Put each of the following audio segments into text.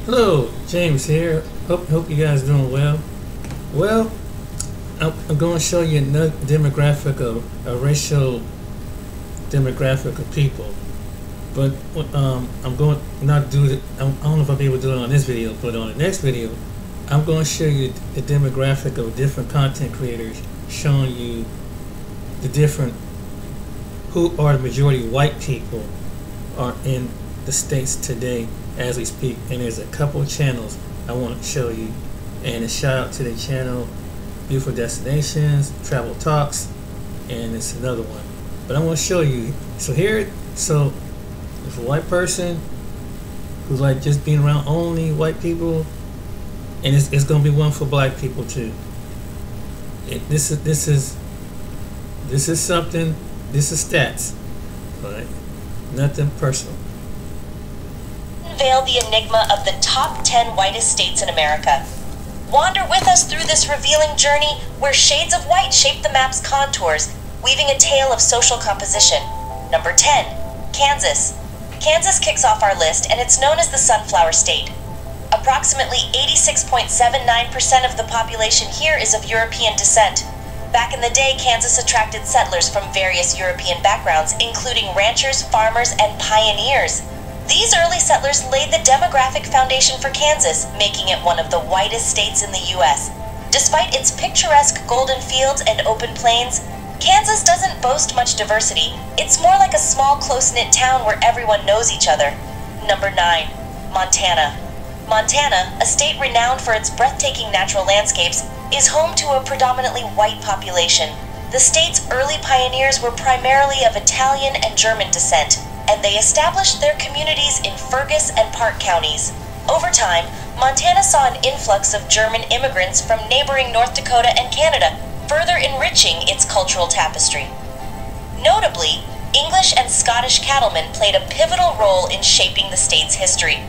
Hello, James here. Hope you guys doing well. Well, I'm going to show you another demographic of a racial demographic of people, but I'm going to not do it. I don't know if I'll be able to do it on this video, but on the next video, I'm going to show you the demographic of different content creators, showing you the different who are the majority white people are in the states today as we speak. And there's a couple channels I want to show you, and a shout out to the channel Beautiful Destinations, Travel Talks, and it's another one, but I want to show you. So if a white person who's like just being around only white people, and it's going to be one for black people too. This is something. This is stats, but nothing personal. Unveil the enigma of the top 10 whitest states in America. Wander with us through this revealing journey where shades of white shape the map's contours, weaving a tale of social composition. Number 10, Kansas. Kansas kicks off our list, and it's known as the Sunflower State. Approximately 86.79% of the population here is of European descent. Back in the day, Kansas attracted settlers from various European backgrounds, including ranchers, farmers, and pioneers. These early settlers laid the demographic foundation for Kansas, making it one of the whitest states in the U.S. Despite its picturesque golden fields and open plains, Kansas doesn't boast much diversity. It's more like a small, close-knit town where everyone knows each other. Number 9, Montana. Montana, a state renowned for its breathtaking natural landscapes, is home to a predominantly white population. The state's early pioneers were primarily of Italian and German descent, and they established their communities in Fergus and Park counties. Over time, Montana saw an influx of German immigrants from neighboring North Dakota and Canada, further enriching its cultural tapestry. Notably, English and Scottish cattlemen played a pivotal role in shaping the state's history.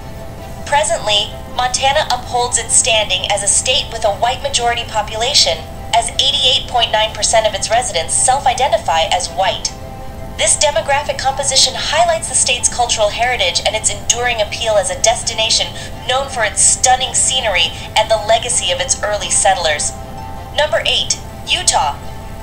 Presently, Montana upholds its standing as a state with a white majority population, as 88.9% of its residents self-identify as white. This demographic composition highlights the state's cultural heritage and its enduring appeal as a destination known for its stunning scenery and the legacy of its early settlers. Number 8, Utah.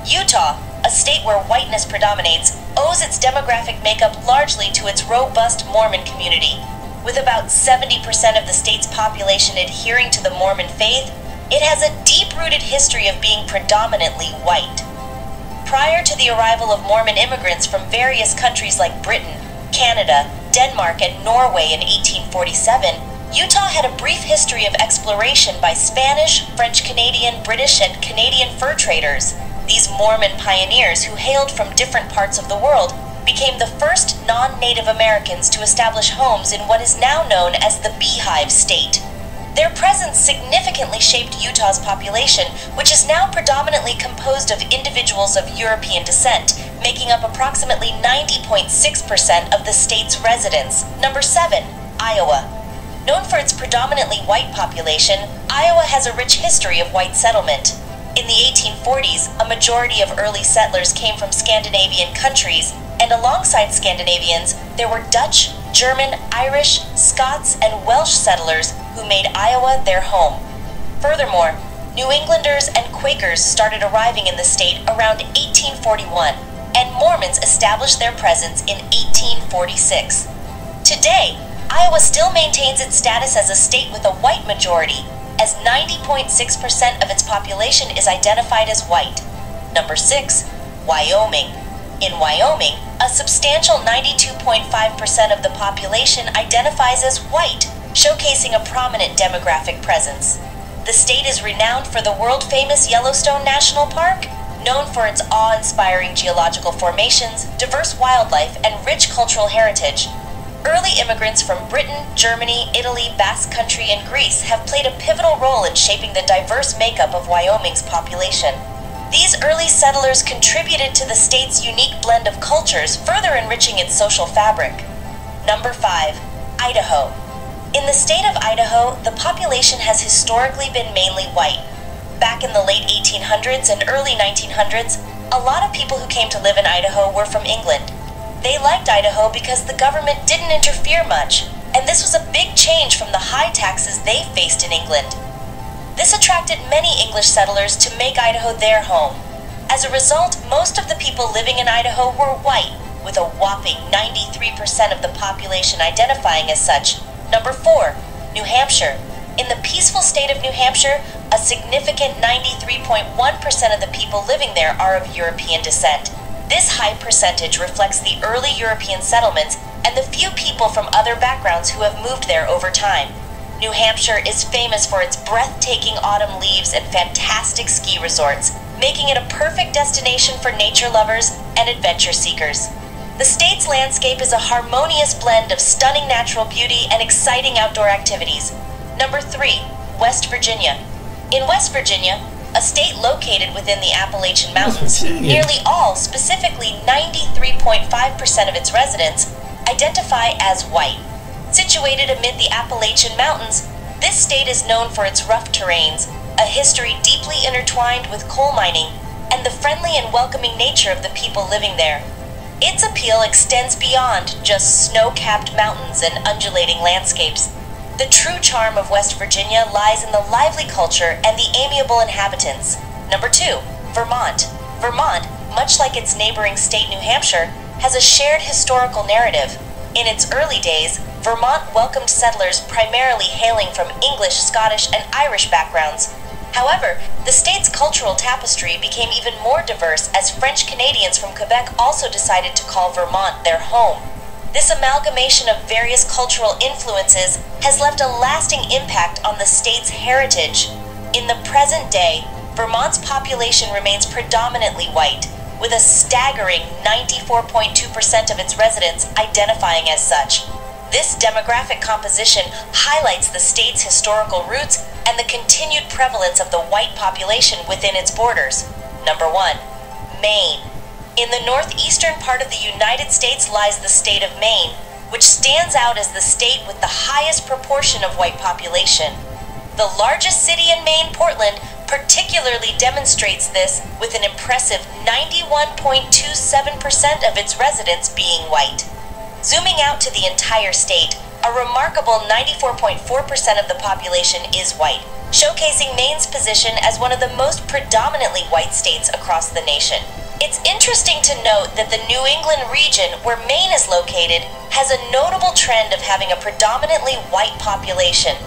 Utah, a state where whiteness predominates, owes its demographic makeup largely to its robust Mormon community. With about 70% of the state's population adhering to the Mormon faith, it has a deep-rooted history of being predominantly white. Prior to the arrival of Mormon immigrants from various countries like Britain, Canada, Denmark, and Norway in 1847, Utah had a brief history of exploration by Spanish, French-Canadian, British, and Canadian fur traders. These Mormon pioneers, who hailed from different parts of the world, became the first non-Native Americans to establish homes in what is now known as the Beehive State. Their presence significantly shaped Utah's population, which is now predominantly composed of individuals of European descent, making up approximately 90.6% of the state's residents. Number 7, Iowa. Known for its predominantly white population, Iowa has a rich history of white settlement. In the 1840s, a majority of early settlers came from Scandinavian countries, and alongside Scandinavians, there were Dutch, German, Irish, Scots, and Welsh settlers who made Iowa their home. Furthermore, New Englanders and Quakers started arriving in the state around 1841, and Mormons established their presence in 1846. Today, Iowa still maintains its status as a state with a white majority, as 90.6% of its population is identified as white. Number 6, Wyoming. In Wyoming, a substantial 92.5% of the population identifies as white, showcasing a prominent demographic presence. The state is renowned for the world-famous Yellowstone National Park, known for its awe-inspiring geological formations, diverse wildlife, and rich cultural heritage. Early immigrants from Britain, Germany, Italy, Basque Country, and Greece have played a pivotal role in shaping the diverse makeup of Wyoming's population. These early settlers contributed to the state's unique blend of cultures, further enriching its social fabric. Number 5, Idaho. In the state of Idaho, the population has historically been mainly white. Back in the late 1800s and early 1900s, a lot of people who came to live in Idaho were from England. They liked Idaho because the government didn't interfere much, and this was a big change change from the high taxes they faced in England. This attracted many English settlers to make Idaho their home. As a result, most of the people living in Idaho were white, with a whopping 93% of the population identifying as such. Number 4, New Hampshire. In the peaceful state of New Hampshire, a significant 93.1% of the people living there are of European descent. This high percentage reflects the early European settlements and the few people from other backgrounds who have moved there over time. New Hampshire is famous for its breathtaking autumn leaves and fantastic ski resorts, making it a perfect destination for nature lovers and adventure seekers. The state's landscape is a harmonious blend of stunning natural beauty and exciting outdoor activities. Number 3, West Virginia. In West Virginia, a state located within the Appalachian Mountains, nearly all, specifically 93.5% of its residents, identify as white. Situated amid the Appalachian Mountains, this state is known for its rough terrains, a history deeply intertwined with coal mining, and the friendly and welcoming nature of the people living there. Its appeal extends beyond just snow-capped mountains and undulating landscapes. The true charm of West Virginia lies in the lively culture and the amiable inhabitants. Number 2, Vermont. Vermont, much like its neighboring state New Hampshire, has a shared historical narrative. In its early days, Vermont welcomed settlers primarily hailing from English, Scottish, and Irish backgrounds. However, the state's cultural tapestry became even more diverse as French Canadians from Quebec also decided to call Vermont their home. This amalgamation of various cultural influences has left a lasting impact on the state's heritage. In the present day, Vermont's population remains predominantly white, with a staggering 94.2% of its residents identifying as such. This demographic composition highlights the state's historical roots and the continued prevalence of the white population within its borders. Number 1, Maine. In the northeastern part of the United States lies the state of Maine, which stands out as the state with the highest proportion of white population. The largest city in Maine, Portland, particularly demonstrates this with an impressive 91.27% of its residents being white. Zooming out to the entire state, a remarkable 94.4% of the population is white, showcasing Maine's position as one of the most predominantly white states across the nation. It's interesting to note that the New England region, where Maine is located, has a notable trend of having a predominantly white population.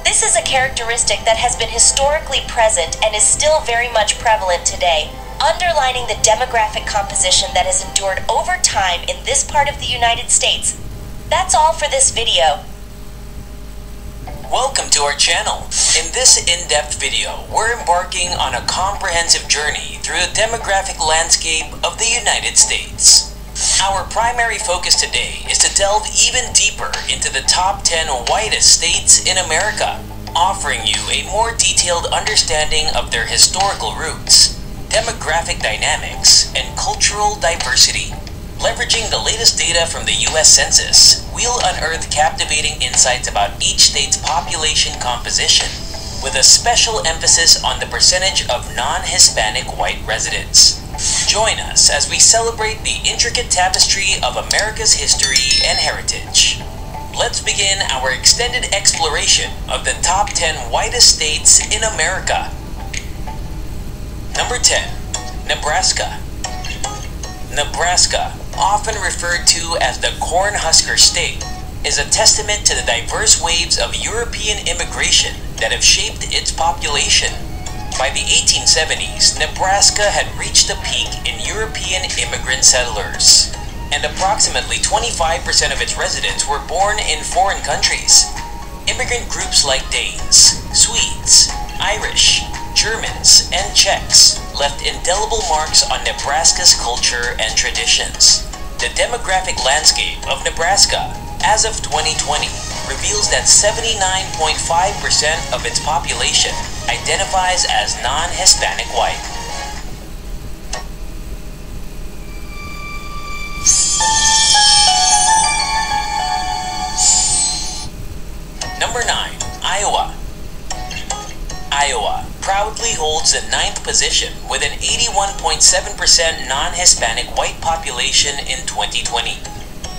This is a characteristic that has been historically present and is still very much prevalent today, underlining the demographic composition that has endured over time in this part of the United States. That's all for this video. Welcome to our channel. In this in-depth video, we're embarking on a comprehensive journey through the demographic landscape of the United States. Our primary focus today is to delve even deeper into the top 10 whitest states in America, offering you a more detailed understanding of their historical roots, demographic dynamics, and cultural diversity. Leveraging the latest data from the U.S. Census, we'll unearth captivating insights about each state's population composition, with a special emphasis on the percentage of non-Hispanic white residents. Join us as we celebrate the intricate tapestry of America's history and heritage. Let's begin our extended exploration of the top 10 whitest states in America. Number 10. Nebraska. Nebraska, often referred to as the Cornhusker State, is a testament to the diverse waves of European immigration that have shaped its population. By the 1870s, Nebraska had reached a peak in European immigrant settlers, and approximately 25% of its residents were born in foreign countries. Immigrant groups like Danes, Swedes, Irish, Germans, and Czechs left indelible marks on Nebraska's culture and traditions. The demographic landscape of Nebraska, as of 2020, reveals that 79.5% of its population identifies as non-Hispanic white. Number 9. Iowa. Iowa proudly holds the 9th position with an 81.7% non-Hispanic white population in 2020.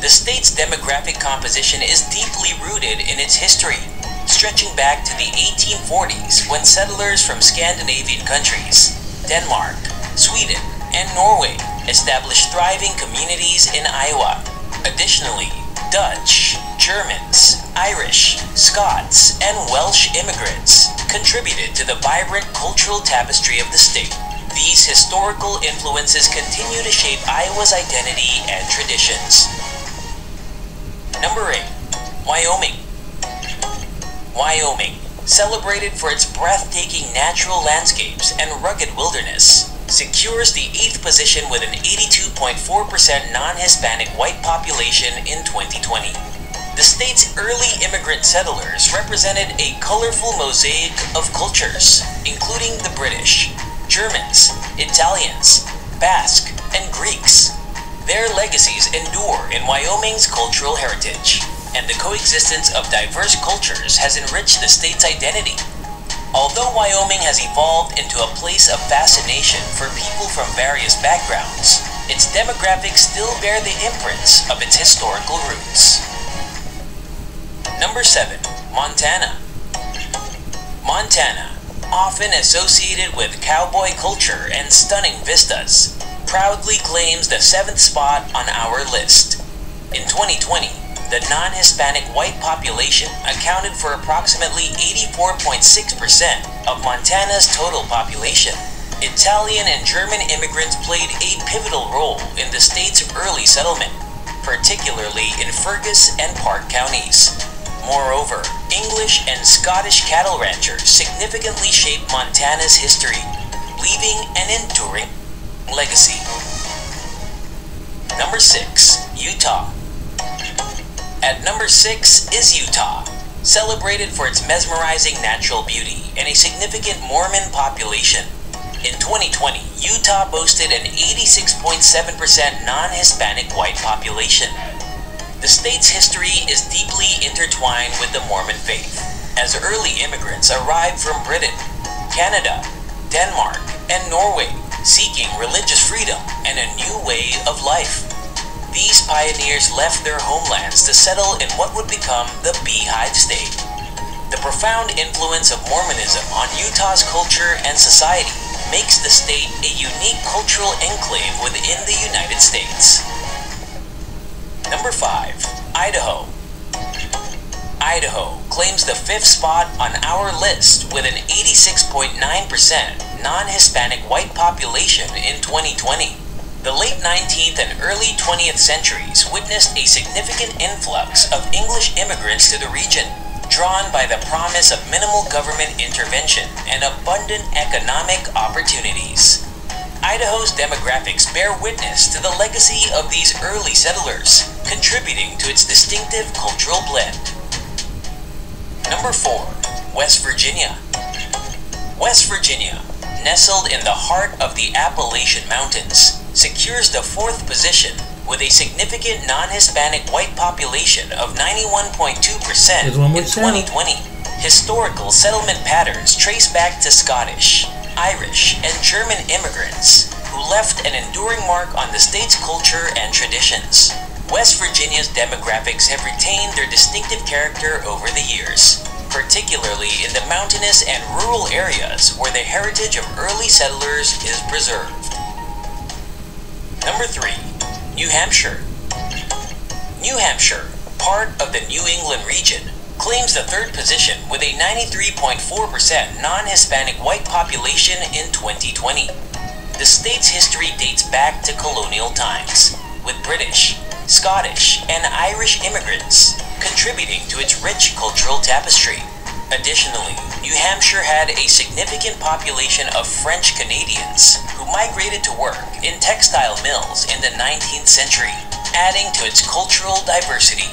The state's demographic composition is deeply rooted in its history, stretching back to the 1840s when settlers from Scandinavian countries, Denmark, Sweden, and Norway established thriving communities in Iowa. Additionally, Dutch, Germans, Irish, Scots, and Welsh immigrants contributed to the vibrant cultural tapestry of the state. These historical influences continue to shape Iowa's identity and traditions. Number 8. Wyoming. Wyoming, celebrated for its breathtaking natural landscapes and rugged wilderness, secures the 8th position with an 82.4% non-Hispanic white population in 2020. The state's early immigrant settlers represented a colorful mosaic of cultures, including the British, Germans, Italians, Basque, and Greeks. Their legacies endure in Wyoming's cultural heritage, and the coexistence of diverse cultures has enriched the state's identity. Although Wyoming has evolved into a place of fascination for people from various backgrounds, its demographics still bear the imprints of its historical roots. Number 7. Montana. Montana, often associated with cowboy culture and stunning vistas, proudly claims the 7th spot on our list. In 2020, the non-Hispanic white population accounted for approximately 84.6% of Montana's total population. Italian and German immigrants played a pivotal role in the state's early settlement, particularly in Fergus and Park counties. Moreover, English and Scottish cattle ranchers significantly shaped Montana's history, leaving an enduring legacy. Number 6. Utah. At number 6 is Utah, celebrated for its mesmerizing natural beauty and a significant Mormon population. In 2020, Utah boasted an 86.7% non-Hispanic white population. The state's history is deeply intertwined with the Mormon faith, as early immigrants arrived from Britain, Canada, Denmark, and Norway, seeking religious freedom and a new way of life. These pioneers left their homelands to settle in what would become the Beehive State. The profound influence of Mormonism on Utah's culture and society makes the state a unique cultural enclave within the United States. Number 5. Idaho. Idaho claims the 5th spot on our list with an 86.9% non-Hispanic white population in 2020. The late 19th and early 20th centuries witnessed a significant influx of English immigrants to the region, drawn by the promise of minimal government intervention and abundant economic opportunities. Idaho's demographics bear witness to the legacy of these early settlers, contributing to its distinctive cultural blend. Number 4. West Virginia. West Virginia, nestled in the heart of the Appalachian Mountains, secures the 4th position with a significant non-Hispanic white population of 91.2% in 2020. Historical settlement patterns trace back to Scottish, Irish, and German immigrants who left an enduring mark on the state's culture and traditions. West Virginia's demographics have retained their distinctive character over the years, particularly in the mountainous and rural areas where the heritage of early settlers is preserved. Number 3. New Hampshire. New Hampshire, part of the New England region, claims the 3rd position with a 93.4% non-Hispanic white population in 2020. The state's history dates back to colonial times, with British, Scottish, and Irish immigrants contributing to its rich cultural tapestry. Additionally, New Hampshire had a significant population of French Canadians who migrated to work in textile mills in the 19th century, adding to its cultural diversity.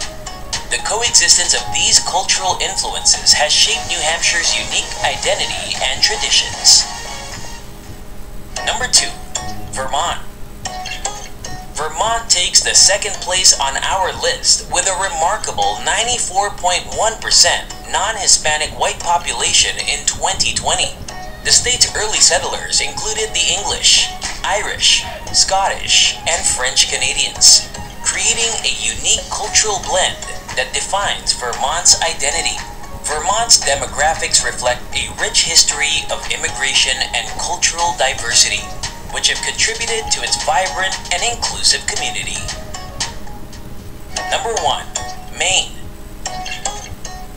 The coexistence of these cultural influences has shaped New Hampshire's unique identity and traditions. Number 2. Vermont. Vermont takes the 2nd place on our list with a remarkable 94.1% non-Hispanic white population in 2020. The state's early settlers included the English, Irish, Scottish, and French Canadians, creating a unique cultural blend that defines Vermont's identity. Vermont's demographics reflect a rich history of immigration and cultural diversity, which have contributed to its vibrant and inclusive community. Number 1. Maine.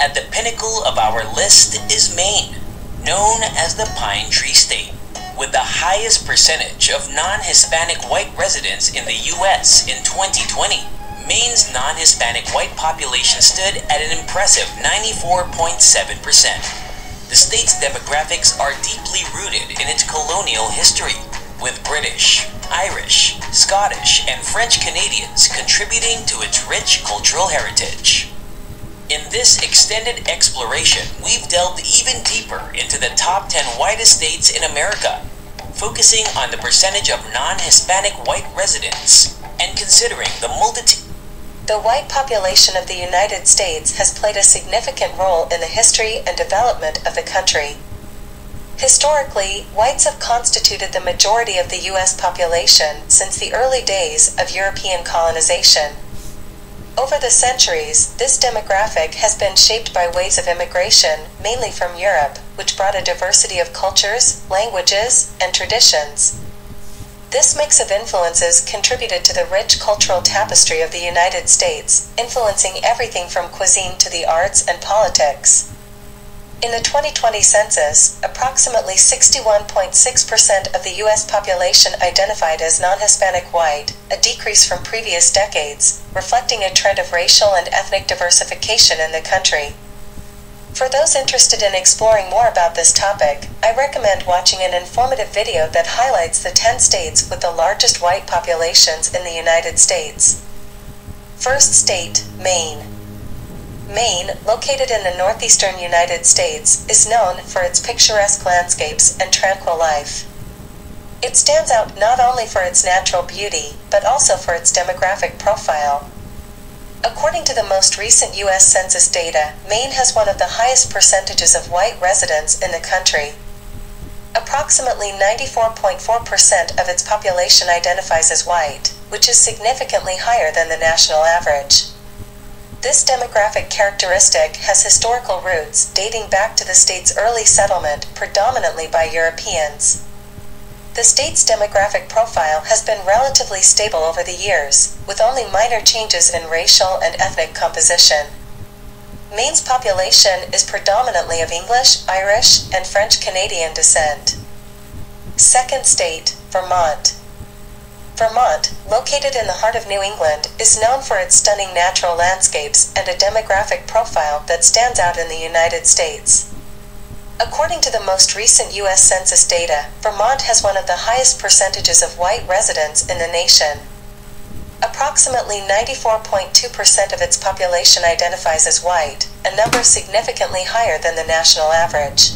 At the pinnacle of our list is Maine, known as the Pine Tree State. With the highest percentage of non-Hispanic white residents in the U.S. in 2020, Maine's non-Hispanic white population stood at an impressive 94.7%. The state's demographics are deeply rooted in its colonial history, with British, Irish, Scottish, and French Canadians contributing to its rich cultural heritage. In this extended exploration, we've delved even deeper into the top 10 whitest states in America, focusing on the percentage of non-Hispanic white residents and considering the multitude. The white population of the United States has played a significant role in the history and development of the country. Historically, whites have constituted the majority of the U.S. population since the early days of European colonization. Over the centuries, this demographic has been shaped by waves of immigration, mainly from Europe, which brought a diversity of cultures, languages, and traditions. This mix of influences contributed to the rich cultural tapestry of the United States, influencing everything from cuisine to the arts and politics. In the 2020 census, approximately 61.6% of the U.S. population identified as non-Hispanic white, a decrease from previous decades, reflecting a trend of racial and ethnic diversification in the country. For those interested in exploring more about this topic, I recommend watching an informative video that highlights the 10 states with the largest white populations in the United States. First state, Maine. Maine, located in the northeastern United States, is known for its picturesque landscapes and tranquil life. It stands out not only for its natural beauty, but also for its demographic profile. According to the most recent U.S. Census data, Maine has one of the highest percentages of white residents in the country. Approximately 94.4% of its population identifies as white, which is significantly higher than the national average. This demographic characteristic has historical roots dating back to the state's early settlement, predominantly by Europeans. The state's demographic profile has been relatively stable over the years, with only minor changes in racial and ethnic composition. Maine's population is predominantly of English, Irish, and French Canadian descent. Second state, Vermont. Vermont, located in the heart of New England, is known for its stunning natural landscapes and a demographic profile that stands out in the United States. According to the most recent U.S. Census data, Vermont has one of the highest percentages of white residents in the nation. Approximately 94.2% of its population identifies as white, a number significantly higher than the national average.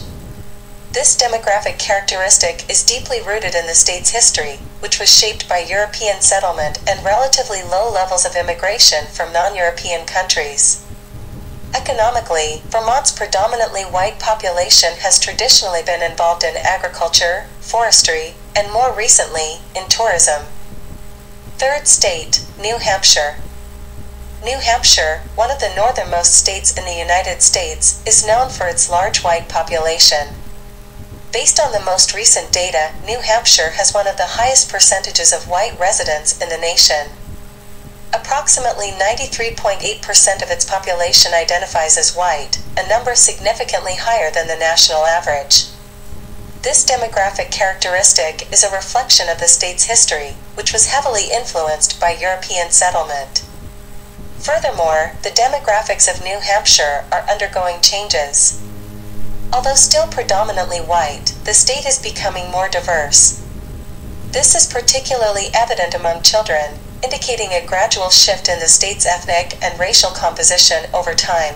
This demographic characteristic is deeply rooted in the state's history, which was shaped by European settlement and relatively low levels of immigration from non-European countries. Economically, Vermont's predominantly white population has traditionally been involved in agriculture, forestry, and more recently, in tourism. Third state, New Hampshire. New Hampshire, one of the northernmost states in the United States, is known for its large white population. Based on the most recent data, New Hampshire has one of the highest percentages of white residents in the nation. Approximately 93.8% of its population identifies as white, a number significantly higher than the national average. This demographic characteristic is a reflection of the state's history, which was heavily influenced by European settlement. Furthermore, the demographics of New Hampshire are undergoing changes. Although still predominantly white, the state is becoming more diverse. This is particularly evident among children, indicating a gradual shift in the state's ethnic and racial composition over time.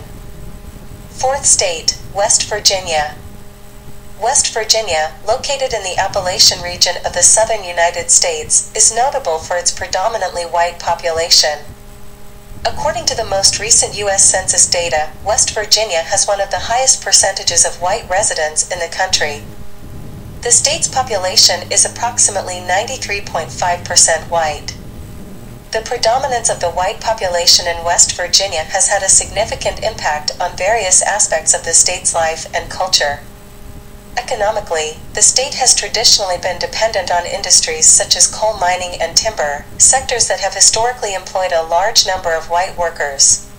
Fourth state, West Virginia. West Virginia, located in the Appalachian region of the southern United States, is notable for its predominantly white population. According to the most recent U.S. Census data, West Virginia has one of the highest percentages of white residents in the country. The state's population is approximately 93.5% white. the predominance of the white population in West Virginia has had a significant impact on various aspects of the state's life and culture. Economically, the state has traditionally been dependent on industries such as coal mining and timber, sectors that have historically employed a large number of white workers.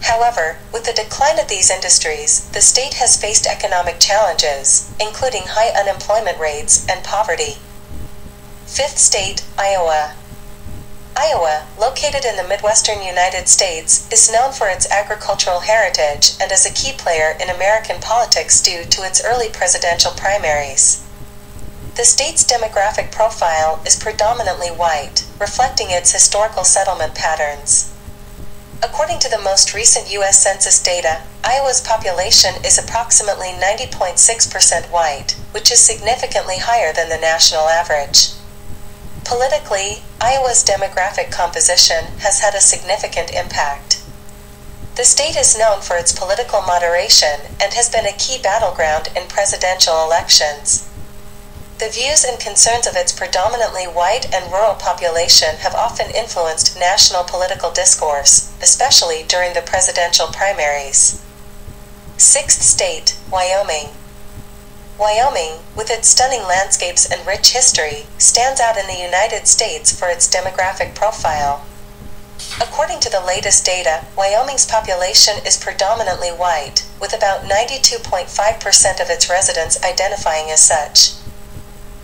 However, with the decline of these industries, the state has faced economic challenges, including high unemployment rates and poverty. Fifth state, Iowa. Iowa, located in the Midwestern United States, is known for its agricultural heritage and as a key player in American politics due to its early presidential primaries. The state's demographic profile is predominantly white, reflecting its historical settlement patterns. According to the most recent U.S. Census data, Iowa's population is approximately 90.6% white, which is significantly higher than the national average. Politically, Iowa's demographic composition has had a significant impact. The state is known for its political moderation and has been a key battleground in presidential elections. The views and concerns of its predominantly white and rural population have often influenced national political discourse, especially during the presidential primaries. Sixth state, Wyoming. Wyoming, with its stunning landscapes and rich history, stands out in the United States for its demographic profile. According to the latest data, Wyoming's population is predominantly white, with about 92.5% of its residents identifying as such.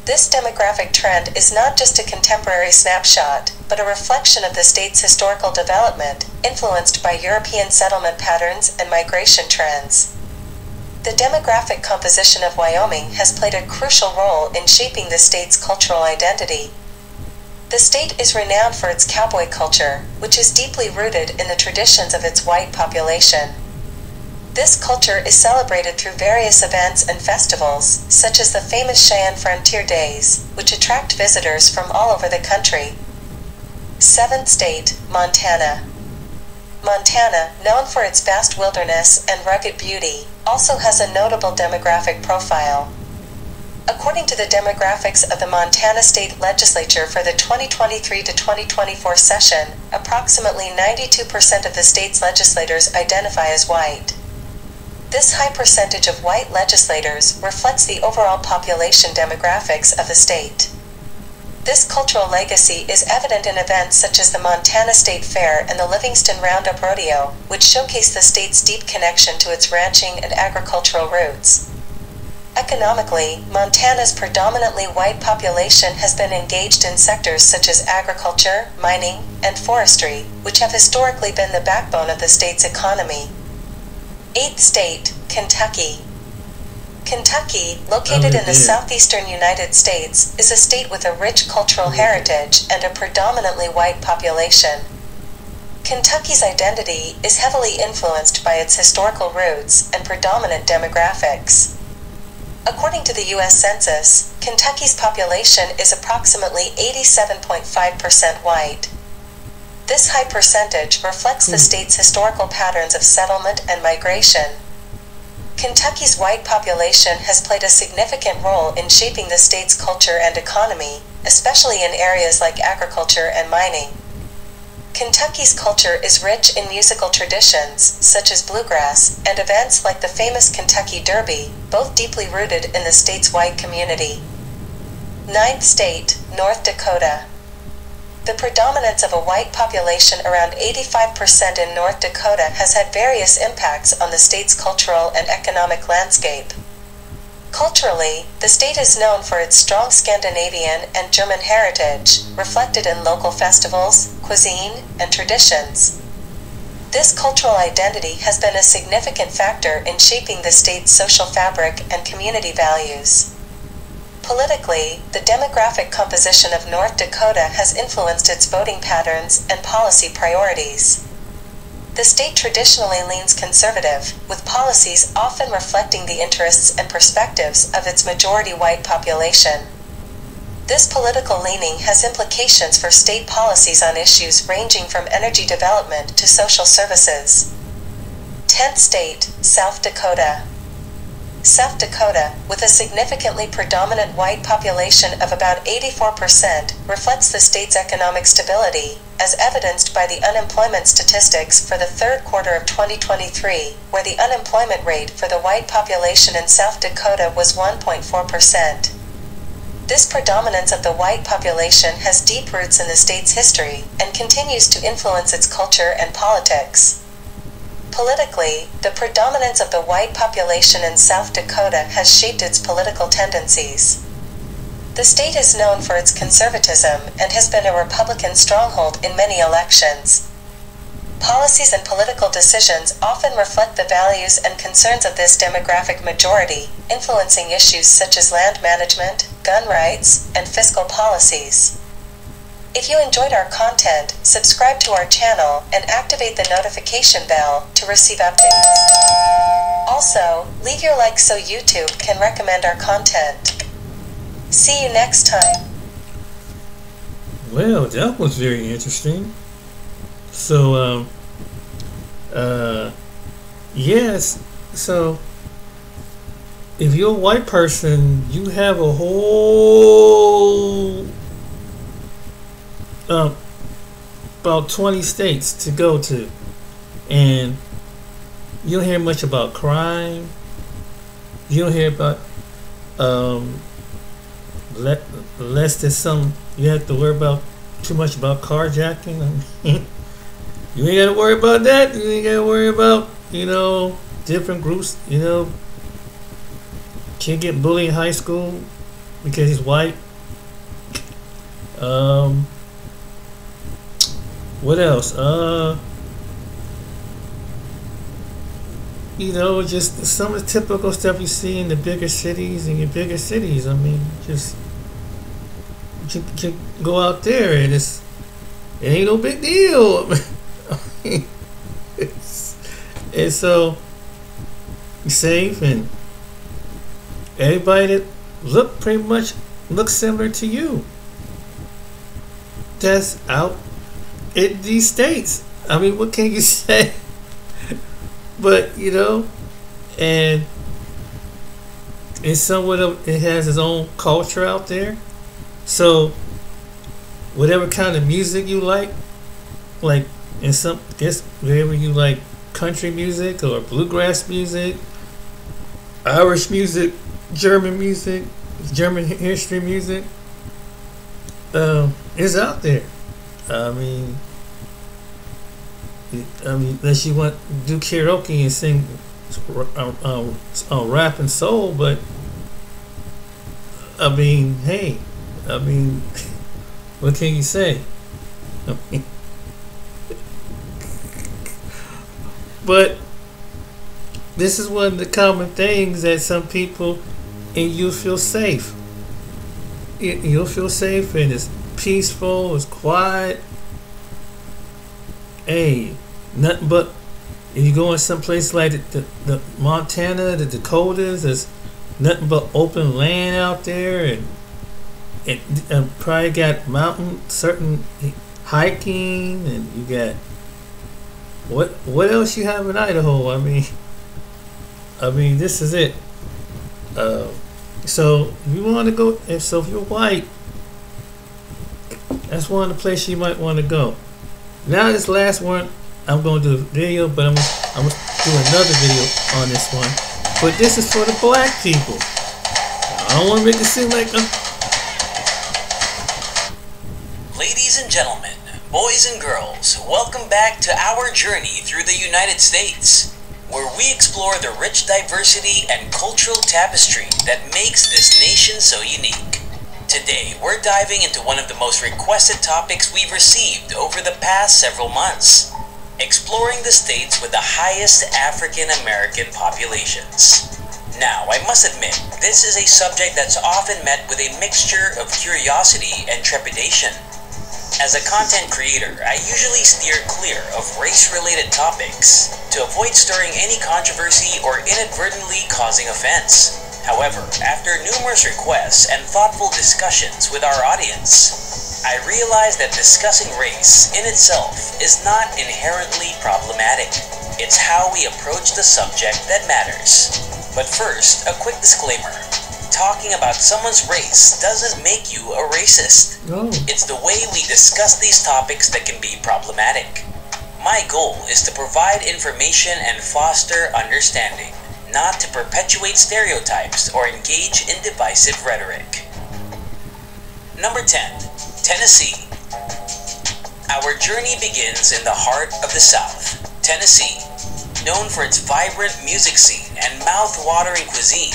This demographic trend is not just a contemporary snapshot, but a reflection of the state's historical development, influenced by European settlement patterns and migration trends. The demographic composition of Wyoming has played a crucial role in shaping the state's cultural identity. The state is renowned for its cowboy culture, which is deeply rooted in the traditions of its white population. This culture is celebrated through various events and festivals, such as the famous Cheyenne Frontier Days, which attract visitors from all over the country. Seventh state, Montana. Montana, known for its vast wilderness and rugged beauty, also has a notable demographic profile. According to the demographics of the Montana State Legislature for the 2023 to 2024 session, approximately 92% of the state's legislators identify as white. This high percentage of white legislators reflects the overall population demographics of the state. This cultural legacy is evident in events such as the Montana State Fair and the Livingston Roundup Rodeo, which showcase the state's deep connection to its ranching and agricultural roots. Economically, Montana's predominantly white population has been engaged in sectors such as agriculture, mining, and forestry, which have historically been the backbone of the state's economy. Eighth state, Kentucky. Kentucky, located in the southeastern United States, is a state with a rich cultural heritage and a predominantly white population. Kentucky's identity is heavily influenced by its historical roots and predominant demographics. According to the U.S. Census, Kentucky's population is approximately 87.5% white. This high percentage reflects the state's historical patterns of settlement and migration. Kentucky's white population has played a significant role in shaping the state's culture and economy, especially in areas like agriculture and mining. Kentucky's culture is rich in musical traditions, such as bluegrass, and events like the famous Kentucky Derby, both deeply rooted in the state's white community. Ninth state, North Dakota. The predominance of a white population around 85% in North Dakota has had various impacts on the state's cultural and economic landscape. Culturally, the state is known for its strong Scandinavian and German heritage, reflected in local festivals, cuisine, and traditions. This cultural identity has been a significant factor in shaping the state's social fabric and community values. Politically, the demographic composition of North Dakota has influenced its voting patterns and policy priorities. The state traditionally leans conservative, with policies often reflecting the interests and perspectives of its majority white population. This political leaning has implications for state policies on issues ranging from energy development to social services. 10th state, South Dakota. South Dakota, with a significantly predominant white population of about 84%, reflects the state's economic stability as evidenced by the unemployment statistics for the third quarter of 2023, where the unemployment rate for the white population in South Dakota was 1.4%. This predominance of the white population has deep roots in the state's history and continues to influence its culture and politics. Politically, the predominance of the white population in South Dakota has shaped its political tendencies. The state is known for its conservatism and has been a Republican stronghold in many elections. Policies and political decisions often reflect the values and concerns of this demographic majority, influencing issues such as land management, gun rights, and fiscal policies. If you enjoyed our content, subscribe to our channel and activate the notification bell to receive updates. Also, leave your like so YouTube can recommend our content. See you next time. Well, that was very interesting. So, yes, so if you're a white person, you have a whole about 20 states to go to, and you don't hear much about crime. You don't hear about less than some. You have to worry about too much about carjacking. I mean, you ain't gotta worry about that. You ain't gotta worry about, different groups. Kid get bullied in high school because he's white. What else? Just some of the typical stuff you see in the bigger cities. I mean, just you go out there and it ain't no big deal. And so you're safe, and everybody that pretty much looks similar to you that's out in these states. I mean, what can you say? But and it has its own culture out there. So whatever kind of music you like in wherever you like country music or bluegrass music, Irish music, German history music, is out there. I mean, unless you want to do karaoke and sing rap and soul, but hey, what can you say? But this is one of the common things that some people, and you feel safe. You'll feel safe, and it's peaceful, it's quiet. Hey, nothing but if you go in some place like the Montana, the Dakotas, there's nothing but open land out there, and probably got certain hiking, and you got what else you have in Idaho? I mean, this is it. So if you want to go, if you're white, that's one of the places you might want to go. Now this last one, I'm going to do a video, but I'm going to do another video on this one. But this is for the black people. I don't want to make it seem like Ladies and gentlemen, boys and girls, welcome back to our journey through the United States, where we explore the rich diversity and cultural tapestry that makes this nation so unique. Today, we're diving into one of the most requested topics we've received over the past several months, exploring the states with the highest African American populations. Now, I must admit, this is a subject that's often met with a mixture of curiosity and trepidation. As a content creator, I usually steer clear of race-related topics to avoid stirring any controversy or inadvertently causing offense. However, after numerous requests and thoughtful discussions with our audience, I realized that discussing race in itself is not inherently problematic. It's how we approach the subject that matters. But first, a quick disclaimer. talking about someone's race doesn't make you a racist. Oh. It's the way we discuss these topics that can be problematic. My goal is to provide information and foster understanding, not to perpetuate stereotypes or engage in divisive rhetoric. Number 10. Tennessee. Our journey begins in the heart of the South, Tennessee. Known for its vibrant music scene and mouth-watering cuisine,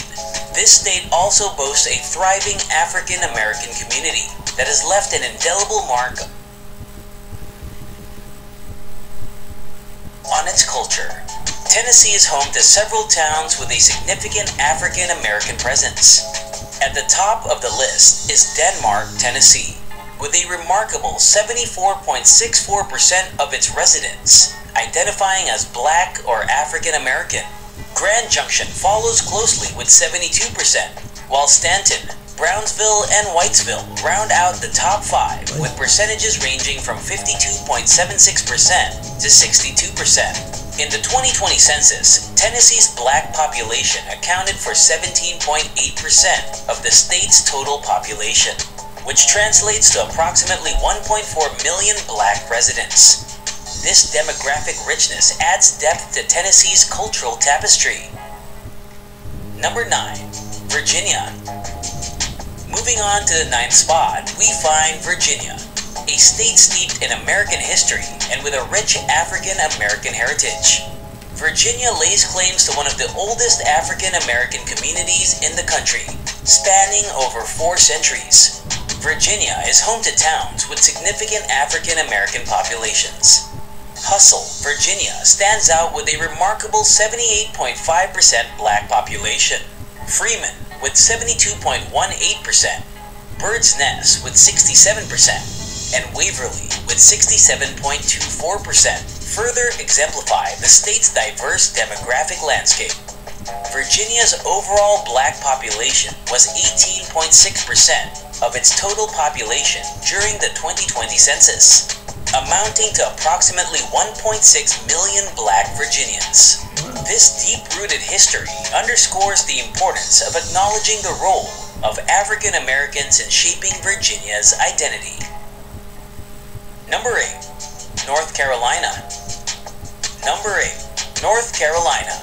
this state also boasts a thriving African-American community that has left an indelible mark on its culture. Tennessee is home to several towns with a significant African-American presence. At the top of the list is Denmark, Tennessee, with a remarkable 74.64% of its residents identifying as Black or African American. Grand Junction follows closely with 72%, while Stanton, Brownsville, and Whitesville round out the top 5 with percentages ranging from 52.76% to 62%. In the 2020 census, Tennessee's Black population accounted for 17.8% of the state's total population, which translates to approximately 1.4 million Black residents. This demographic richness adds depth to Tennessee's cultural tapestry. Number 9. Virginia. Moving on to the 9th spot, we find Virginia, a state steeped in American history and with a rich African-American heritage. Virginia lays claims to one of the oldest African-American communities in the country, spanning over 4 centuries. Virginia is home to towns with significant African-American populations. Hustle, Virginia stands out with a remarkable 78.5% Black population. Freeman with 72.18%, Bird's Nest with 67%, and Waverly with 67.24% further exemplify the state's diverse demographic landscape. Virginia's overall Black population was 18.6% of its total population during the 2020 census, amounting to approximately 1.6 million Black Virginians. This deep-rooted history underscores the importance of acknowledging the role of African Americans in shaping Virginia's identity. Number 8. North Carolina. Number 8. North Carolina.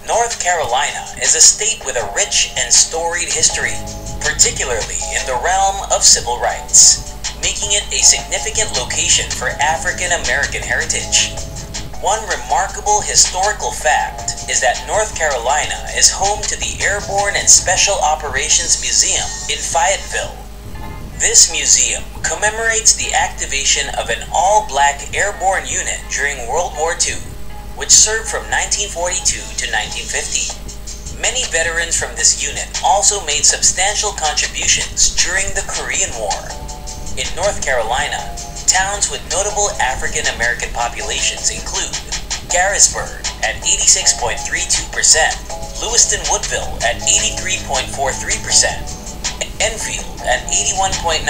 North Carolina is a state with a rich and storied history, particularly in the realm of civil rights, making it a significant location for African American heritage. One remarkable historical fact is that North Carolina is home to the Airborne and Special Operations Museum in Fayetteville. This museum commemorates the activation of an all-Black airborne unit during World War II, which served from 1942 to 1950. Many veterans from this unit also made substantial contributions during the Korean War. In North Carolina, towns with notable African American populations include Garrisburg at 86.32%, Lewiston Woodville at 83.43%, Enfield at 81.9%,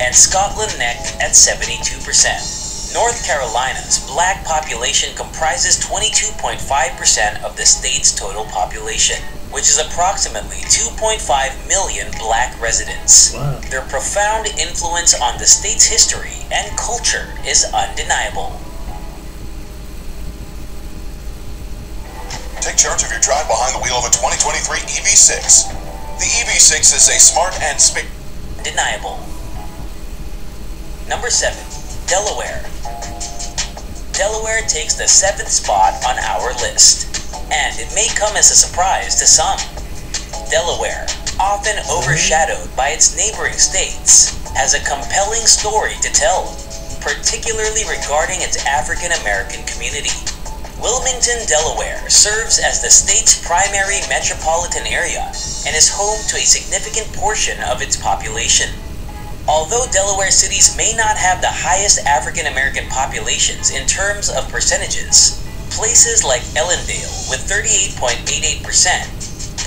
and Scotland Neck at 72%. North Carolina's Black population comprises 22.5% of the state's total population, which is approximately 2.5 million Black residents. Wow. Their profound influence on the state's history and culture is undeniable. Take charge of your drive behind the wheel of a 2023 EV6. The EV6 is a smart and Undeniable. Number 7. Delaware. Delaware takes the 7th spot on our list, and it may come as a surprise to some. Delaware, often overshadowed by its neighboring states, has a compelling story to tell, particularly regarding its African American community. Wilmington, Delaware serves as the state's primary metropolitan area and is home to a significant portion of its population. Although Delaware cities may not have the highest African American populations in terms of percentages, places like Ellendale with 38.88%,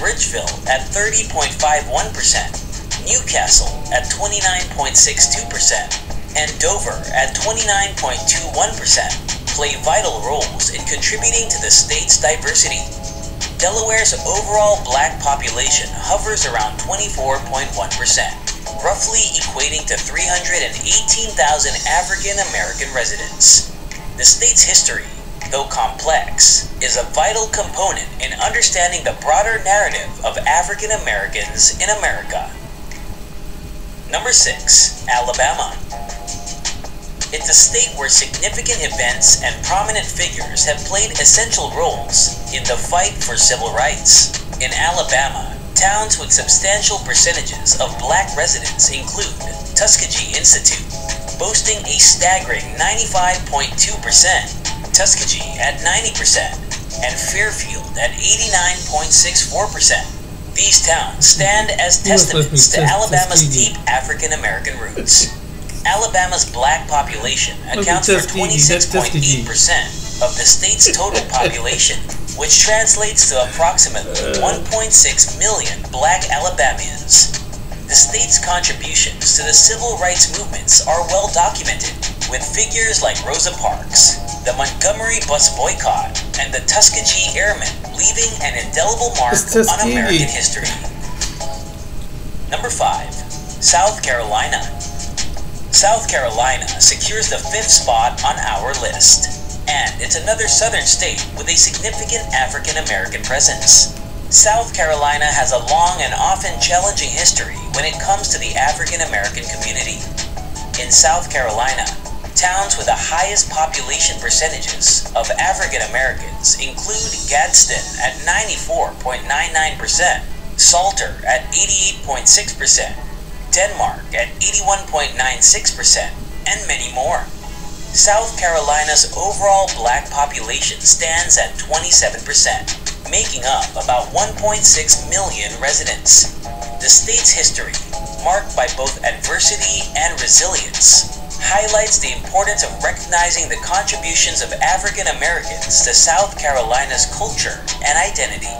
Bridgeville at 30.51%, Newcastle at 29.62%, and Dover at 29.21% play vital roles in contributing to the state's diversity. Delaware's overall black population hovers around 24.1%, roughly equating to 318,000 African American residents. The state's history, though complex, is a vital component in understanding the broader narrative of African Americans in America. Number 6. Alabama. It's a state where significant events and prominent figures have played essential roles in the fight for civil rights. In Alabama, towns with substantial percentages of black residents include Tuskegee Institute, boasting a staggering 95.2%, Tuskegee at 90%, and Fairfield at 89.64%. These towns stand as testaments to Alabama's deep African American roots. Alabama's black population accounts for 26.8% of the state's total population, which translates to approximately 1.6 million black Alabamians. The state's contributions to the civil rights movements are well documented, with figures like Rosa Parks, the Montgomery bus boycott, and the Tuskegee Airmen leaving an indelible mark on American history. Number 5. South Carolina. South Carolina secures the 5th spot on our list, and it's another southern state with a significant African American presence. South Carolina has a long and often challenging history when it comes to the African American community. In South Carolina, towns with the highest population percentages of African Americans include Gadsden at 94.99%, Salter at 88.6%, Denmark at 81.96%, and many more. South Carolina's overall black population stands at 27%, making up about 1.6 million residents. The state's history, marked by both adversity and resilience, highlights the importance of recognizing the contributions of African Americans to South Carolina's culture and identity.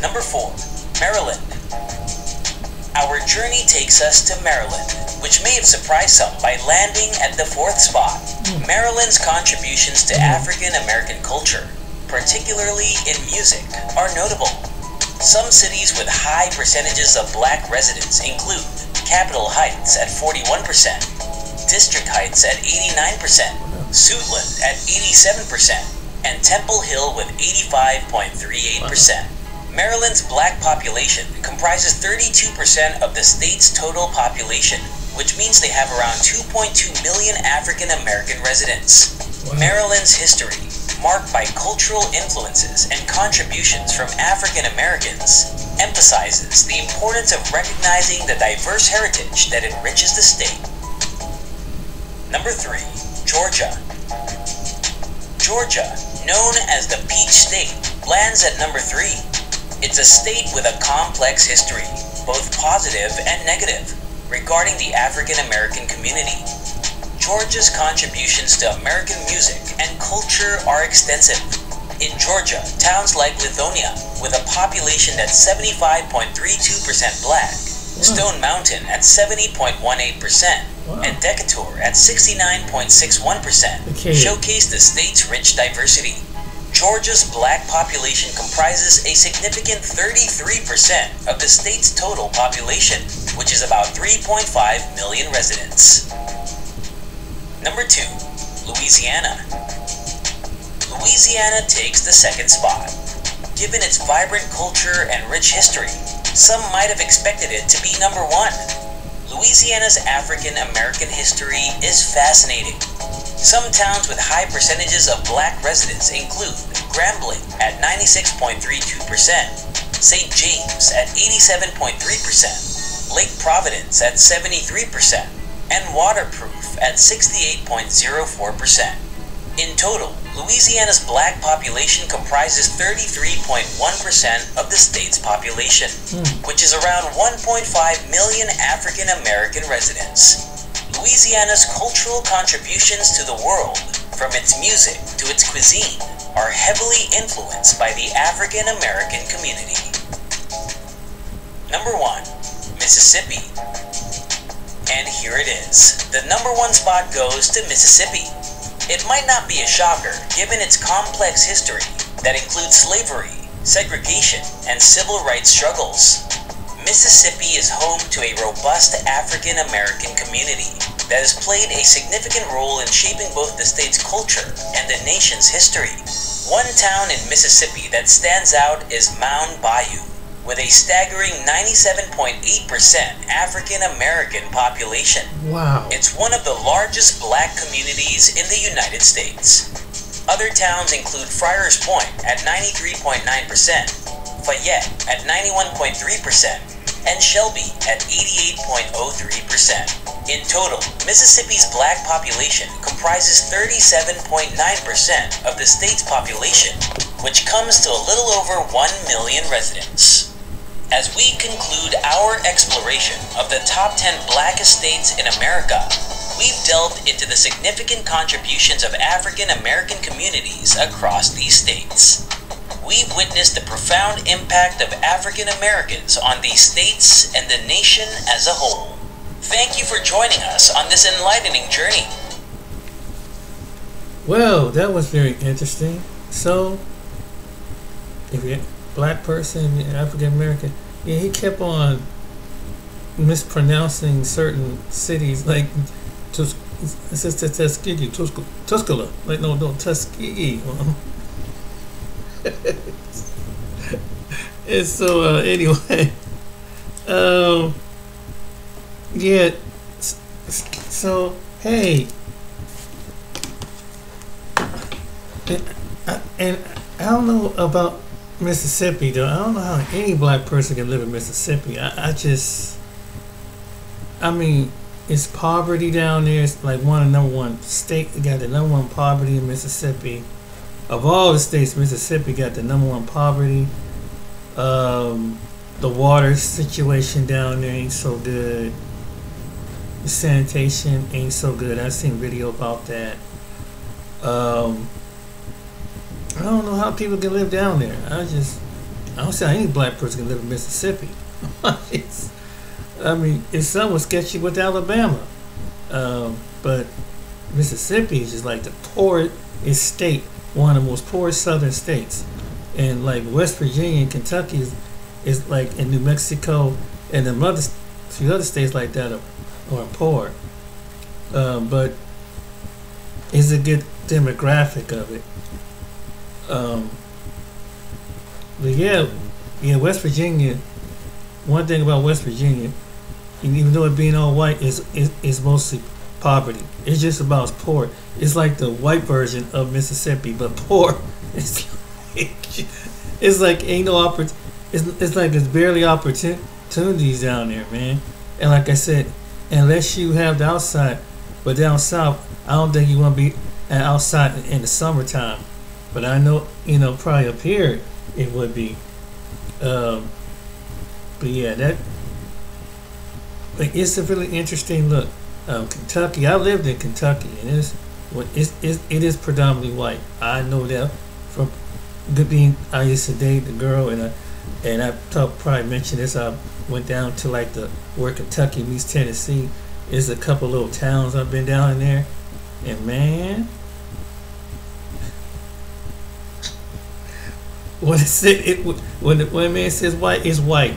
Number 4. Maryland. Our journey takes us to Maryland, which may have surprised some by landing at the 4th spot. Maryland's contributions to African American culture, particularly in music, are notable. Some cities with high percentages of black residents include Capitol Heights at 41%, District Heights at 89%, Suitland at 87%, and Temple Hill with 85.38%. Maryland's black population comprises 32% of the state's total population, which means they have around 2.2 million African American residents. Maryland's history, marked by cultural influences and contributions from African Americans, emphasizes the importance of recognizing the diverse heritage that enriches the state. Number 3. Georgia. Georgia, known as the Peach State, lands at number 3. It's a state with a complex history, both positive and negative, regarding the African American community. Georgia's contributions to American music and culture are extensive. In Georgia, towns like Lithonia, with a population that's 75.32% black, Stone Mountain at 70.18%, and Decatur at 69.61%, showcase the state's rich diversity. Georgia's black population comprises a significant 33% of the state's total population, which is about 3.5 million residents. Number 2. Louisiana. Louisiana takes the 2nd spot. Given its vibrant culture and rich history, some might have expected it to be number 1. Louisiana's African American history is fascinating. Some towns with high percentages of black residents include Grambling at 96.32%, St. James at 87.3%, Lake Providence at 73%, and Waterproof at 68.04%. In total, Louisiana's black population comprises 33.1% of the state's population, which is around 1.5 million African American residents. Louisiana's cultural contributions to the world, from its music to its cuisine, are heavily influenced by the African American community. Number 1. Mississippi. And here it is. The number 1 spot goes to Mississippi. It might not be a shocker given its complex history, that include slavery, segregation, and civil rights struggles. Mississippi is home to a robust African American community that has played a significant role in shaping both the state's culture and the nation's history. One town in Mississippi that stands out is Mound Bayou, with a staggering 97.8% African American population. Wow. It's one of the largest black communities in the United States. Other towns include Friars Point at 93.9%, Fayette at 91.3%, and Shelby at 88.03%. In total, Mississippi's black population comprises 37.9% of the state's population, which comes to a little over 1 million residents. As we conclude our exploration of the top 10 blackest states in America, we've delved into the significant contributions of African American communities across these states. We've witnessed the profound impact of African Americans on these states and the nation as a whole. Thank you for joining us on this enlightening journey. Well, that was very interesting. So, if you're a black person, African American, yeah, he kept on mispronouncing certain cities like Tuskegee, Tuscaloosa. Like no, Tuskegee. And so anyway, yeah. So hey, and I don't know about Mississippi though. I don't know how any black person can live in Mississippi. I mean, it's poverty down there. It's like one of the #1 state. You got the #1 poverty in Mississippi. Of all the states, Mississippi got the #1 poverty. The water situation down there ain't so good. The sanitation ain't so good. I've seen video about that. I don't know how people can live down there. I don't see how any black person can live in Mississippi. I mean, it's somewhat sketchy with Alabama. But Mississippi is just like the poorest state, one of the most poor southern states. And like West Virginia and Kentucky is like in New Mexico and the few other states like that are poor. But it's a good demographic of it. But yeah, West Virginia. One thing about West Virginia, even though it being all white, is mostly poverty. It's just about as poor. It's like the white version of Mississippi, but poor. It's like ain't no opportunity. It's like there's barely opportunities down there, man. And like I said, unless you have the outside, but down south, I don't think you want to be outside in the summertime. But I know, probably up here it would be. But yeah, it's a really interesting look. Kentucky, I lived in Kentucky, and it is predominantly white. I know that from being. I used to date the girl, and I probably mentioned this. I went down to like where Kentucky meets Tennessee. There's a couple little towns I've been down in there, and man, when a man says white, it's white,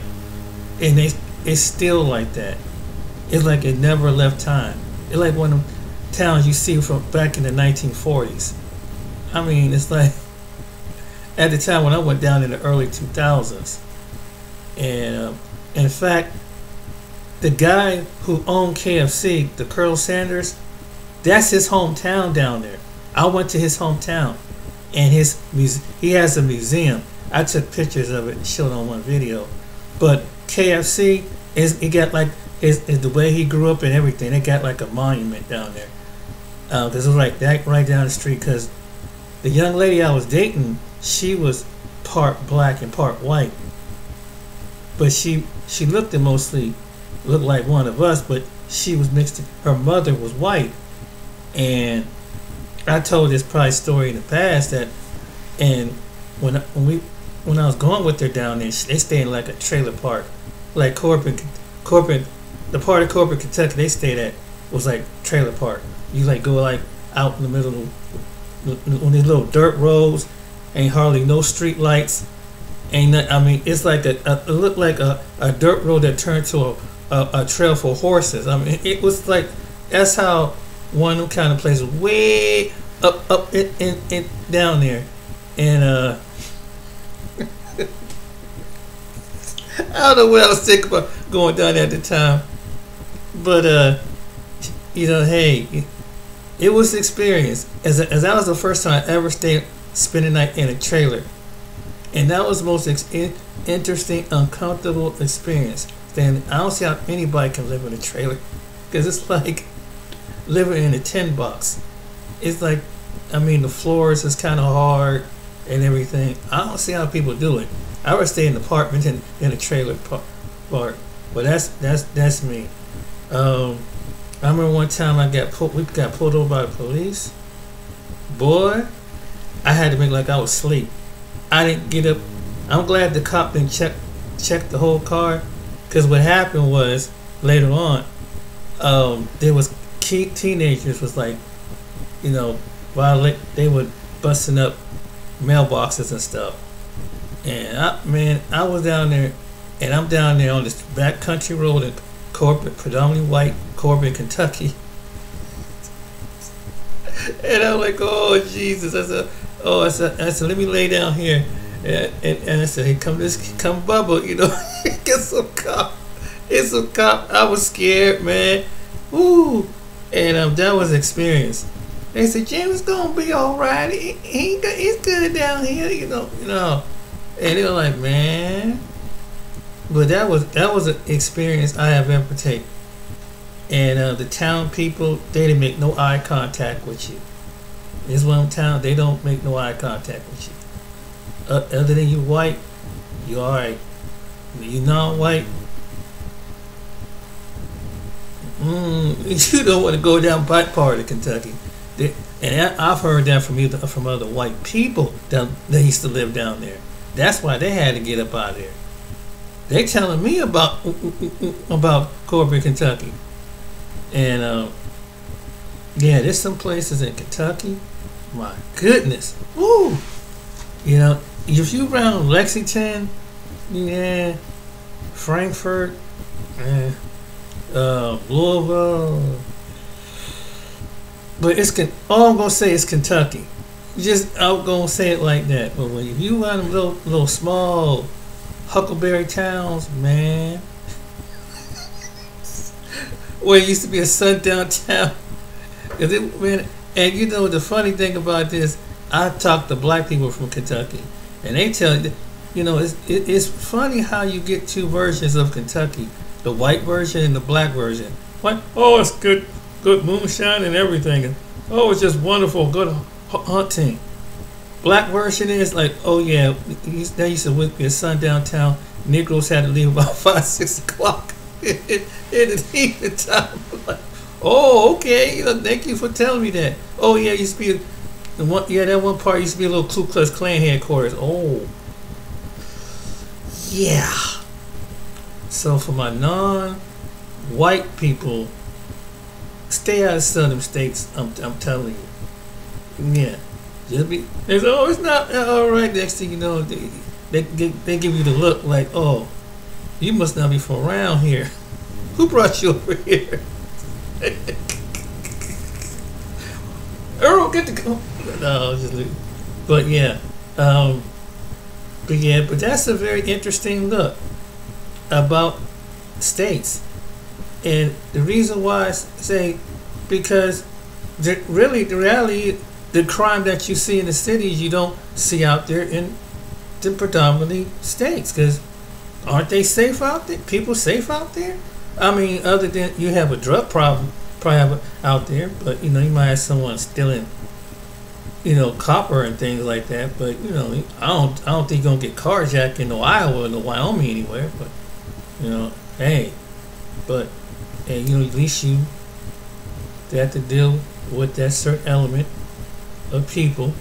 and it's still like that. It's like it never left time. It's like one of them towns you see from back in the 1940s. I mean, it's like at the time when I went down in the early 2000s, and in fact, the guy who owned KFC, the Colonel Sanders, that's his hometown down there. I went to his hometown, and he has a museum. I took pictures of it and showed on one video. But KFC it got like is the way he grew up and everything. They got like a monument down there. Cause it was like that right down the street. Cause the young lady I was dating, she was part black and part white. But she looked like one of us, but she was mixed. Her mother was white, and I told this probably story in the past that, and when I was going with her down there, they stayed in like a trailer park, like corporate. The part of corporate Kentucky they stayed at was like trailer park. You like go like out in the middle of these little dirt roads, Ain't hardly no street lights. Ain't not, I mean, it's like it looked like a dirt road that turned to a trail for horses. I mean, it was like, that's how one of them kind of places way up in down there. And I don't know what I was thinking about going down there at the time, but you know, hey, it was an experience. As that was the first time I ever spent a night in a trailer, and that was the most interesting, uncomfortable experience. Then I don't see how anybody can live in a trailer, because it's like living in a tin box. It's like, I mean, the floors is kind of hard and everything. I don't see how people do it. I would stay in an apartment in a trailer park, but that's me. I remember one time we got pulled over by the police. Boy, I had to make like I was asleep. I didn't get up. I'm glad the cop didn't check the whole car, because what happened was later on, there was teenagers was like, you know, while they were busting up mailboxes and stuff. And I was down there, and I'm down there on this back country road in Corbin, predominantly white Corbin, Kentucky. And I'm like, oh Jesus! I said, let me lay down here, and I said, hey, come Bubba, you know, get some cop. It's a cop. I was scared, man. Woo! And that was an experience. They said, James gonna be all right. He's good down here, you know. And they were like, man. But that was an experience I have ever taken. And the town people, they didn't make no eye contact with you. This one town, they don't make no eye contact with you. Other than you white, you all right. You non-white, you don't want to go down that part of Kentucky. And I've heard that from other white people that used to live down there. That's why they had to get up out of there. They telling me about Corbin, Kentucky. And yeah, there's some places in Kentucky. My goodness, woo! You know, if you around Lexington, yeah, Frankfurt, Louisville, but all I'm gonna say is Kentucky. I'm gonna say it like that. But when you around them little small huckleberry towns, man, where it used to be a sundown town, and you know the funny thing about this, I talk to black people from Kentucky, and they tell you, you know, it's funny how you get two versions of Kentucky, the white version and the black version. What? Oh, it's good moonshine and everything. Oh, it's just wonderful, good hunting. Black version is like, oh yeah, they used to be a sundown town. Negroes had to leave about 5-6 o'clock in the evening time. Like, oh, okay. You know, thank you for telling me that. Oh yeah, used to be that one part used to be a little Ku Klux Klan headquarters. Oh, yeah. So for my non-white people, stay out of southern states. I'm telling you. Yeah. Just be. They say, oh, it's not all right. Next thing you know, they give you the look like, oh, you must not be from around here. Who brought you over here? Earl, get the go. No, just. But yeah, but that's a very interesting look about states, and the reason why I say, because the reality, the crime that you see in the cities, you don't see out there in the predominantly states, because aren't they safe out there? People safe out there? I mean, other than you have a drug problem probably out there, but you know, you might have someone stealing, you know, copper and things like that. But you know, I don't think you're gonna get carjacked in Iowa or Wyoming anywhere. But you know, hey, you know, at least you have to deal with that certain element of people,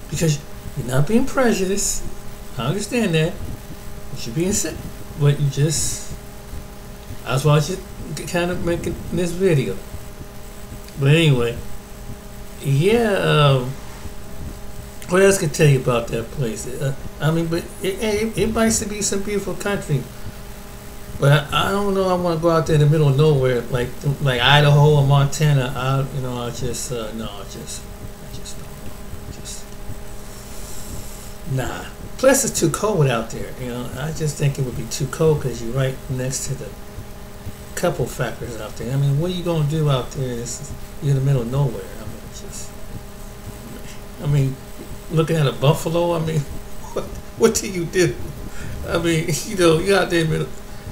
because you're not being prejudiced. I understand that. You should be insane, but you just. That's why I just kind of making this video. But anyway, yeah. What else can I tell you about that place? I mean, but it might be some beautiful country. But I don't know. I want to go out there in the middle of nowhere, like Idaho or Montana. I just don't know. Just nah. Plus, it's too cold out there. I just think it would be too cold because you're right next to the couple factors out there. I mean, what are you gonna do out there? You're in the middle of nowhere. I mean, looking at a buffalo. I mean, what do you do? I mean, you're out there in the middle.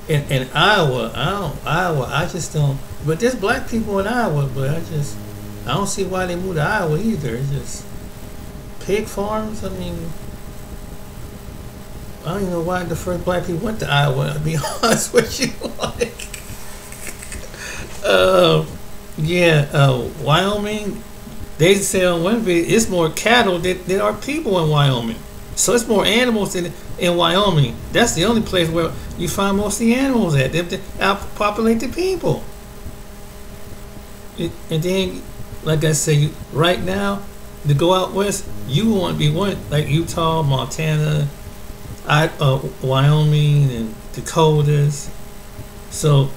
In Iowa, I just don't. But there's black people in Iowa, but I don't see why they moved to Iowa either. It's just pig farms. I mean, I don't even know why the first black people went to Iowa. To be honest with you, Wyoming. They say on one video it's more cattle than there are people in Wyoming. So it's more animals in Wyoming. That's the only place where you find most of the animals at. They outpopulate the people. And then, like I say, right now, to go out west, you want to be one like Utah, Montana, Wyoming, and Dakotas. So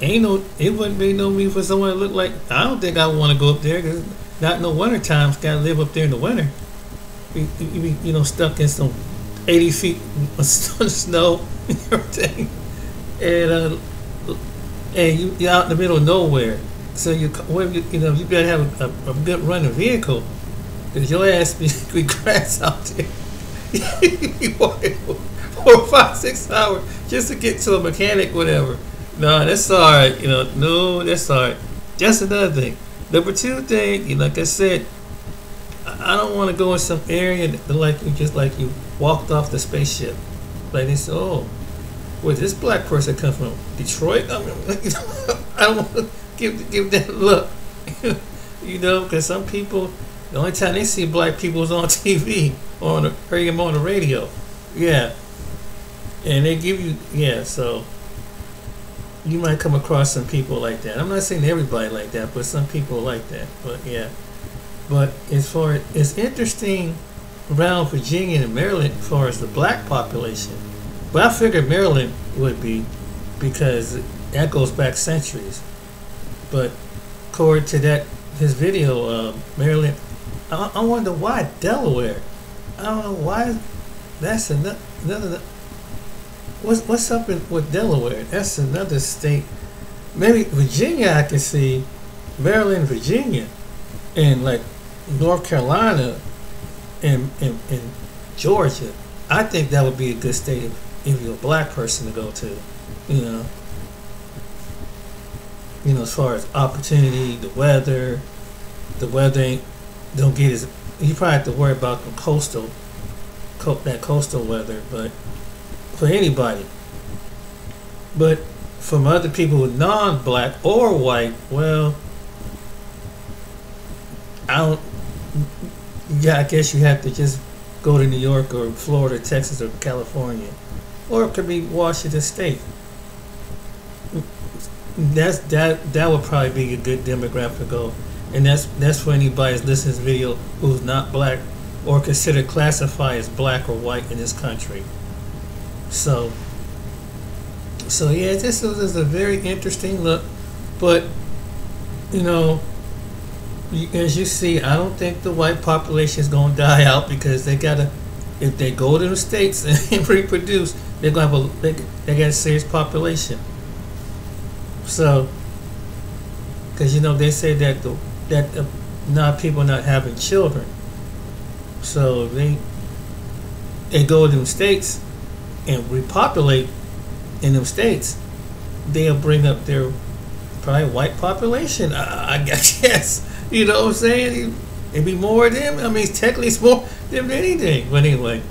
it wouldn't be no need for someone to look like. I don't think I want to go up there because not in the winter times. Got to live up there in the winter. You be stuck in some 80 feet of snow and everything, and you're out in the middle of nowhere. So you better have a good running vehicle because your ass be grass out there. You be walking 4, 5, 6 hours just to get to a mechanic, whatever. No, that's all right. No, that's all right. That's another thing. Number 2 thing, like I said. I don't want to go in some area that you walked off the spaceship. Like they said, oh, where this black person come from? Detroit? I mean, I don't want to give that look. Because some people, the only time they see black people is on TV or hear them on the radio. Yeah. And they give you, so you might come across some people like that. I'm not saying everybody like that, but some people like that. But yeah. But it's interesting around Virginia and Maryland as far as the black population. But I figured Maryland would be because that goes back centuries. But according to his video, Maryland, I wonder why Delaware. I don't know why. That's another. What's up with Delaware? That's another state. Maybe Virginia I can see, Maryland, Virginia, and like North Carolina and Georgia. I think that would be a good state if you're a black person to go to. As far as opportunity, the weather don't get as you probably have to worry about the coastal weather, but for anybody. But from other people who are non-black or white, well, I guess you have to just go to New York or Florida, Texas, or California, or it could be Washington State. That would probably be a good demographic to go, and that's for anybody who's listening to this video who's not black or considered classified as black or white in this country. So yeah, this is a very interesting look, but as you see, I don't think the white population is going to die out because if they go to the states and reproduce, they're going to have they got a serious population. So, because they say that people not having children, so they go to them states and repopulate in them states, they'll bring up their probably white population. I guess. You know what I'm saying? It'd be more of them. I mean, technically it's more them than anything. But anyway,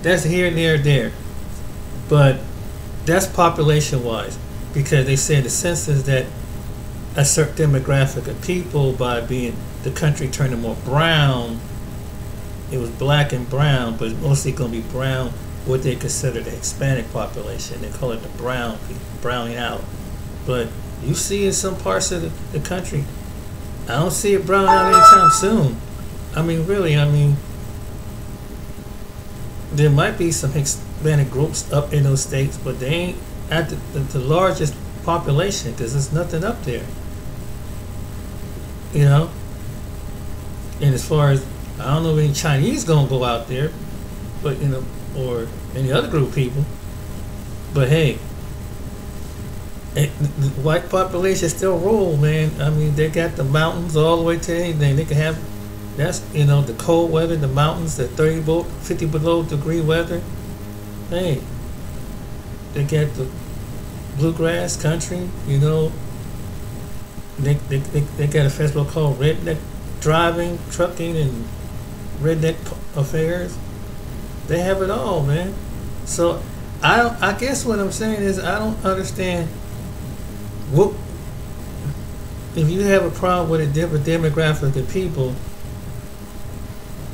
that's here and there. But that's population-wise. Because they say the census that a certain demographic of people, by being the country turning more brown, it was black and brown, but mostly going to be brown, what they consider the Hispanic population. They call it the brown people, browning out. But you see in some parts of the country, I don't see it brown out anytime soon. I mean, really, there might be some Hispanic groups up in those states, but they ain't at the largest population because there's nothing up there. You know? And as far as, I don't know if any Chinese gonna go out there, but you know, or any other group of people. But hey, the white population still rule, man. I mean, they got the mountains all the way to anything. They can have, that's, you know, the cold weather, the mountains, the 50 below degree weather. Hey, they got the bluegrass country, you know. They got a festival called Redneck Driving, Trucking, and Redneck Affairs. They have it all, man. So I guess what I'm saying is I don't understand what if you have a problem with a different demographic of people,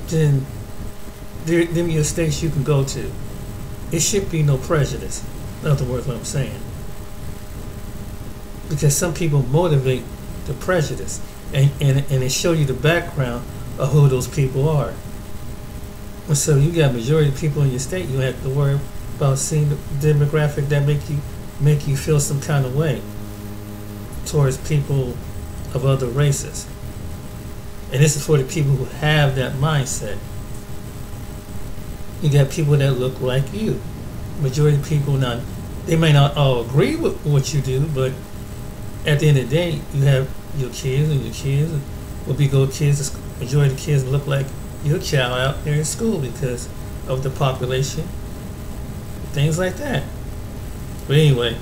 then them are your states you can go to. It should be no prejudice. In other words, what I'm saying. Because some people motivate the prejudice and they show you the background of who those people are. And so you got majority of people in your state, you have to worry about seeing the demographic that make you feel some kind of way towards people of other races. And this is for the people who have that mindset. You got people that look like you. Majority of people, now, they may not all agree with what you do, but at the end of the day, you have your kids, and your kids will be good kids. Majority of the kids look like your child out there in school because of the population. Things like that. But anyway.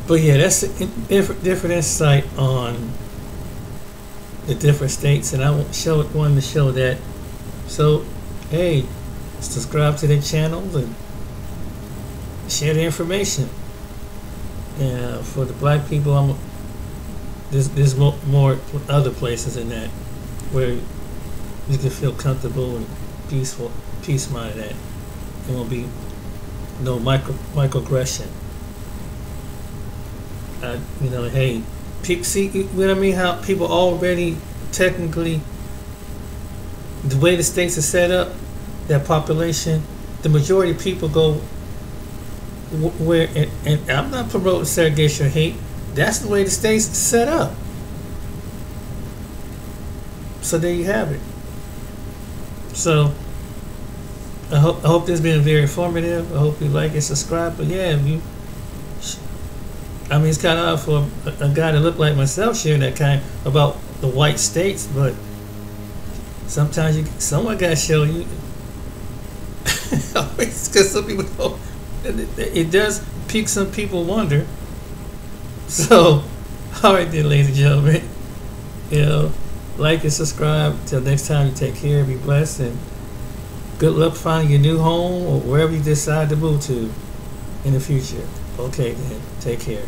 But yeah, that's a different insight on the different states, and I wanted to show that. So, hey, subscribe to their channels and share the information. And for the black people, there's more other places in that where you can feel comfortable and peace-minded at. There won't be no microaggression. You know, hey, see what I mean? How people already technically, the way the states are set up, that population, the majority of people go where, and I'm not promoting segregation or hate. That's the way the state's set up. So there you have it. So I hope this has been very informative. I hope you like and subscribe. But yeah, I mean, it's kind of odd for a guy to look like myself sharing that kind about the white states, but sometimes someone got to show you. Because some people don't. It does pique some people wonder. So, all right then, ladies and gentlemen. You know, like and subscribe. Till next time, you take care, be blessed, and good luck finding your new home or wherever you decide to move to in the future. Okay then, take care.